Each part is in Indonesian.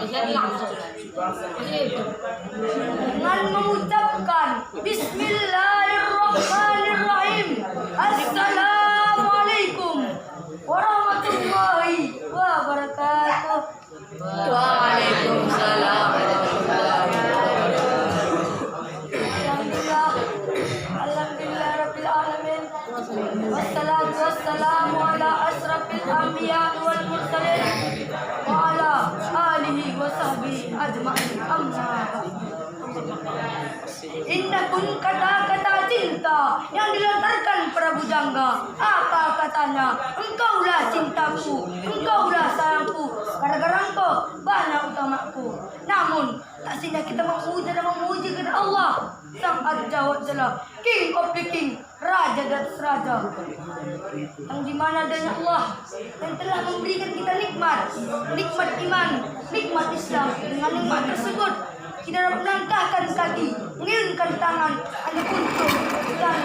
dengan mengucapkan Bismillahirrahmanirrahim. Assalamualaikum warahmatullahi wabarakatuh. Waalaikumsalam. Alhamdulillah rabbil alamin. Wassalatu wassalamu ala asrafil anbiya wal mursalin wa ala alihi wa sahbihi ajma'in. Amma Innakun kata-kata cinta yang dilontarkan para bujangga. Apa katanya? Engkaulah cintaku, engkaulah sayangku, gara-gara engkau banyak utamaku. Namun tak sini kita memuja dan memuji kepada Allah Sang Adja wa Jalla, King of the King, Raja dan Raja, yang dimana adanya Allah yang telah memberikan kita nikmat iman, nikmat Islam. Dengan nikmat tersebut kita dapat melangkahkan kaki, mengirimkan tangan hanya untuk dan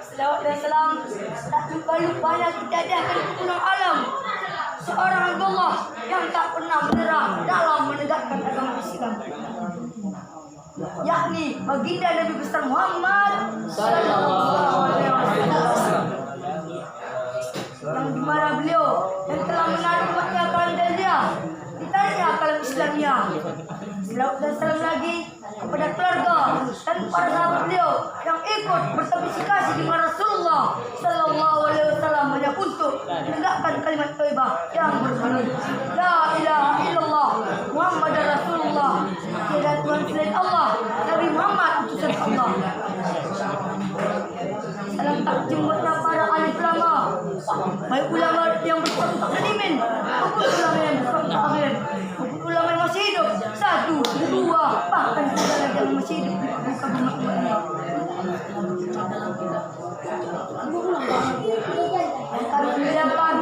selawat dan salam tak lupa-lupanya kita adakan pulang alam seorang Allah yang tak pernah menyerah dalam menegakkan agama Islam, yakni baginda Nabi besar Muhammad sallallahu alaihi wasallam, yang dimana beliau yang telah menarik umatnya kalam dia ditariknya kalam Islamnya. Selawat dan salam lagi kepada keluarga dan para sahabat beliau yang ikut berpartisipasi di Rasulullah sallallahu alaihi wasallam hanya untuk menegakkan kalimat thayyibah yang berbunyi la ilaha illallah Muhammadar Rasulullah, tiada Tuhan selain Allah, Nabi Muhammad utusan Allah. Salam takjim buat para alim ulama, baik ulama yang bersatu tak sedimin, maupun ulama yang bersatu tak akhir, maupun ulama yang masih hidup, 1, 2, bahkan segala lagi yang masih hidup di buka umat-umatnya. Yang kami muliakan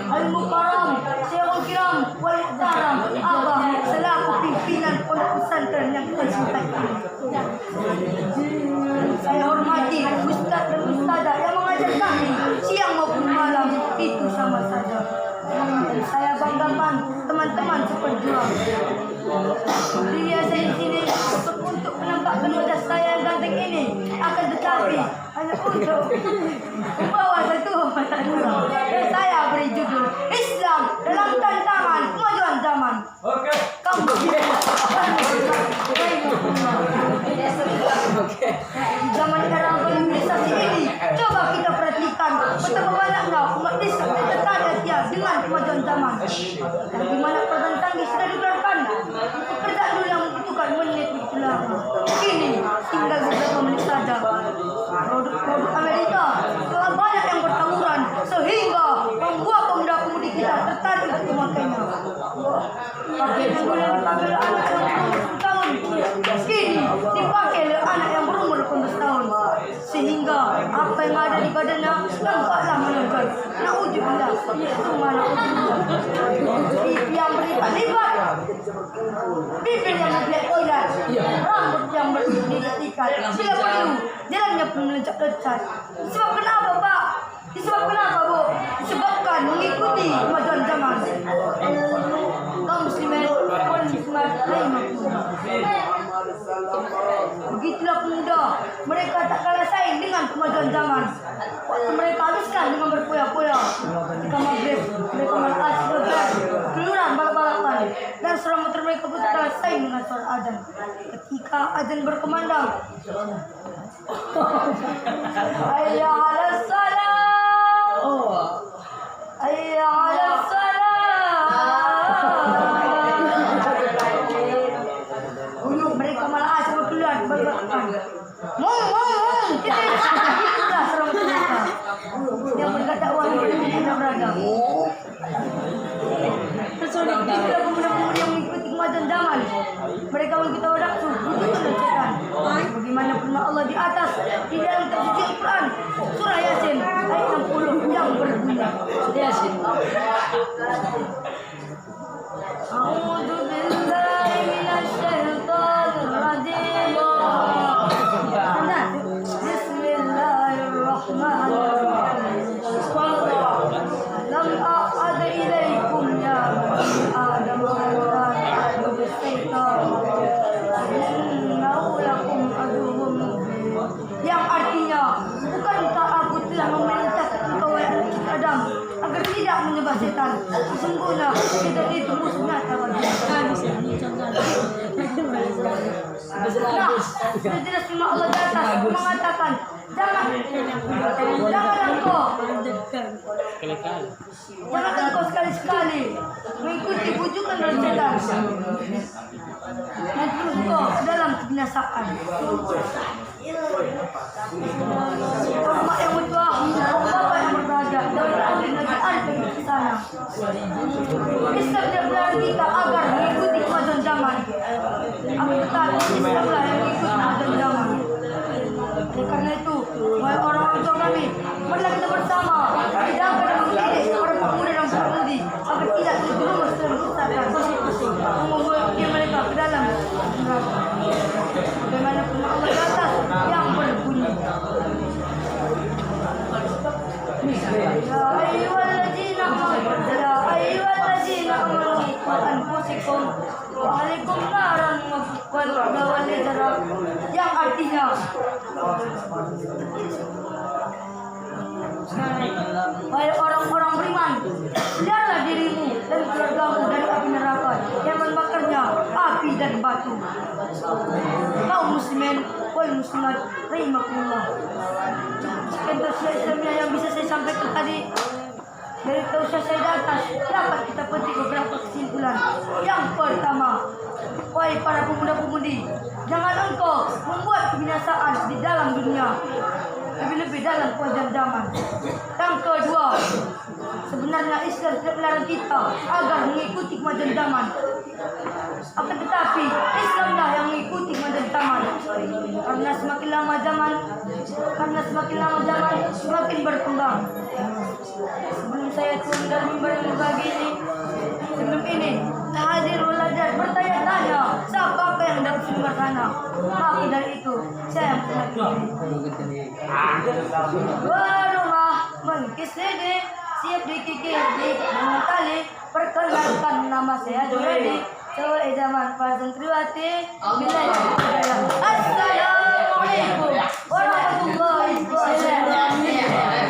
Al-Mukarram Syekhul Kiram Wal Muhtaram Abah selaku pimpinan pondok pesantren yang kita cintai. Saya hormati ustaz dan ustazah yang mengajar kami siang maupun malam, itu sama saja. Saya banggakan teman-teman seperjuang. Dia saya di sini untuk menampakkan wajah saya yang ganteng ini, akan tetapi hanya untuk membawa satu matanya. Dan saya beri judul Islam dalam tantangan kemajuan zaman. Kamu di zaman era globalisasi ini, coba kita perhatikan betapa banyaknya umat Islam yang tertanya dengan kemajuan zaman. Dan di mana perang tangis sudah dikeluarkan, pekerjaan dulu yang membutuhkan menit begitu lama, kini tinggal beberapa menit saja. Produk Amerika telah banyak yang bertaburan sehingga membuat pemuda-pemudi kita tertarik untuk memakainya. Pakaian yang dulu dipakai oleh anak yang berumur 10 tahun, kini dipakai oleh anak yang berumur 18 tahun, sehingga apa yang ada di badannya nampaklah menonjol. Na'udzubillah, summa na'udzubillah. Pipi yang berlipat-lipat, bibir yang berkilat-kilat, rambut yang berikat-ikat, bila perlu jalannya pun melencak-lencak. Sebab kenapa, Pak? Disebabkan apa, Bu? Disebabkan mengikuti kemajuan zaman. Kaum muslimin wal muslimat rahimakumullah. Begitulah pemuda, mereka tak kalah saing dengan kemajuan zaman. Waktu mereka habiskan dengan berpoya-poya, ketika maghrib mereka malah asal keluaran balap-balapan, dan suara motor mereka pun tak kalah saing dengan suara azan. Ketika azan berkumandang, hayya 'alas salah, hayya 'alas salah, mereka malah asal keluar balap-balapan. Itulah suara motor mereka yang berdakwah yang beragam. Itulah pemuda-pemudi yang mengikuti kemajuan zaman. Mereka kita waktu untuk menunjukkan bagaimana firman Allah di atas di dalam tafsir Al-Quran surah Yasin ayat 60 yang berbunyi Yasin. A'udzu billahi minasy syaithanir rajim. Bismillahirrahmanirrahim. yang menyembah setan. Sesungguhnya kita itu musuhnya tawar. Nah, sudah jelas firman Allah di atas mengatakan jangan engkau sekali-sekali mengikuti bujukan dari setan. Dan terus engkau dalam kebinasaan. Umat yang bertuah, Bapak yang berbahagia, dan alim lagi alif di sana. Islam tidak melarang kita agar mengikuti kemajuan zaman. Akan tetapi Islamlah yang mengikuti kemajuan zaman. Oleh karena itu, wahai orang-orang tua kami, marilah kita bersama menjaga dan mendidik para pemuda dan pemudi agar tidak terjerumus dalam kesesatan, membawa mereka ke dalam neraka. Bagaimana firman Allah di atas yang berbunyi, Ya ayyuhalladzina amanu qu anfusakum wa ahlikum naran wal hijrah, yang artinya wahai orang-orang beriman, jagalah dirimu dan keluargamu dari api neraka yang membakarnya api dan batu. Kaum muslimin wal muslimat rahimakumullah. Sekian tausiah Islamiyah yang bisa saya sampaikan tadi. Dari tausiah saya di atas dapat kita petik beberapa kesimpulan. Yang pertama, wahai para pemuda-pemudi, jangan engkau membuat kebinasaan di dalam dunia, lebih-lebih dalam kemajuan zaman. Yang kedua, sebenarnya Islam tidak melarang kita agar mengikuti kemajuan zaman. Akan tetapi Islamlah yang mengikuti kemajuan zaman. Karena semakin lama zaman, semakin berkembang. Sebelum saya turun dari mimbar yang berbagi ini, sebelum ini hadir belajar bertanya-tanya siapa yang dapat sumber sana. Maka dari itu saya berumah mengkis lidi, siap dikikir di dengan tali. Perkenalkan nama saya Juredi, cowok idaman para santriwati. Assalamualaikum warahmatullahi wabarakatuh.